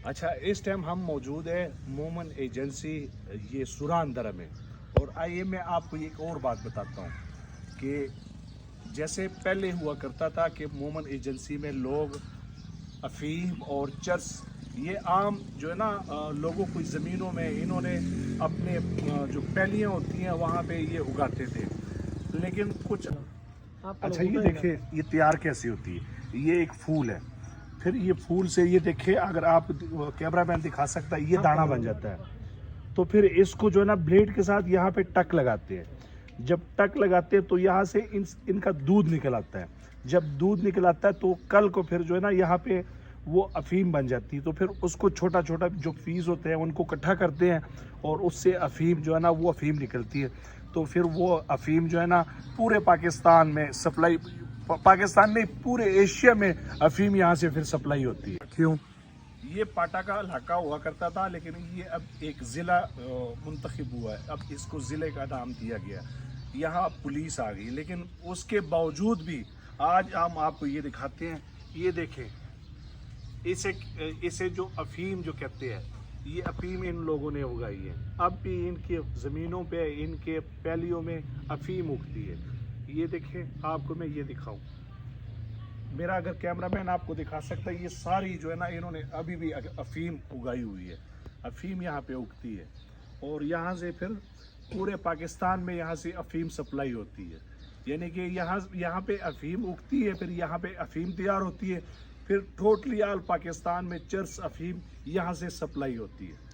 اچھا اس ٹائم ہم موجود ہے مومن ایجنسی یہ سوران درہ میں، اور آئیے میں آپ کو ایک اور بات بتاتا ہوں کہ جیسے پہلے ہوا کرتا تھا کہ مومن ایجنسی میں لوگ افیم اور چرس یہ عام جو ہے نا لوگوں کی زمینوں میں انہوں نے اپنے جو پیلیاں ہوتی ہیں وہاں پہ یہ اگاتے تھے، لیکن کچھ اچھا یہ دیکھیں یہ تیار کیسی ہوتی ہے، یہ ایک پھول ہے، پھر یہ پھول سے یہ دیکھیں اگر آپ کیمرہ مین دکھا سکتا ہے یہ دانا بن جاتا ہے، تو پھر اس کو جو ہے نا بلیڈ کے ساتھ یہاں پہ ٹک لگاتے ہیں، جب ٹک لگاتے ہیں تو یہاں سے ان کا دودھ نکل آتا ہے، جب دودھ نکل آتا ہے تو کل کو پھر جو ہے نا یہاں پہ وہ افیم بن جاتی ہے، تو پھر اس کو چھوٹا چھوٹا جو فیز ہوتے ہیں ان کو اکٹھا کرتے ہیں اور اس سے افیم جو ہے نا وہ افیم نکلتی ہے، تو پھر وہ افیم جو ہے نا پورے پاکستان میں سپلائی، پاکستان نہیں پورے ایشیا میں افیم یہاں سے پھر سپلائی ہوتی ہے۔ کیوں؟ یہ پاٹا کا علاقہ ہوا کرتا تھا، لیکن یہ اب ایک ضلع منتخب ہوا ہے، اب اس کو ضلع کا نام دیا گیا، یہاں پولیس آ گئی، لیکن اس کے باوجود بھی آج ہم آپ کو یہ دکھاتے ہیں، یہ دیکھیں اسے جو افیم جو کہتے ہیں یہ افیم ان لوگوں نے اگائی ہے، اب بھی ان کے زمینوں پہ ان کے پیلیوں میں افیم اگتی ہے، یہ دیکھیں آپ کو میں یہ دکھاؤں، میرا اگر کیمرہ مین آپ کو دکھا سکتا ہے، یہ ساری جو ہے نا انہوں نے ابھی بھی افیم اگائی ہوئی ہے، افیم یہاں پہ اگتی ہے اور یہاں سے پھر پورے پاکستان میں یہاں سے افیم سپلائی ہوتی ہے، یعنی کہ یہاں پہ افیم اگتی ہے، پھر یہاں پہ افیم تیار ہوتی ہے، پھر ٹوٹلی آل پاکستان میں چرس افیم یہاں سے سپلائی ہوتی ہے۔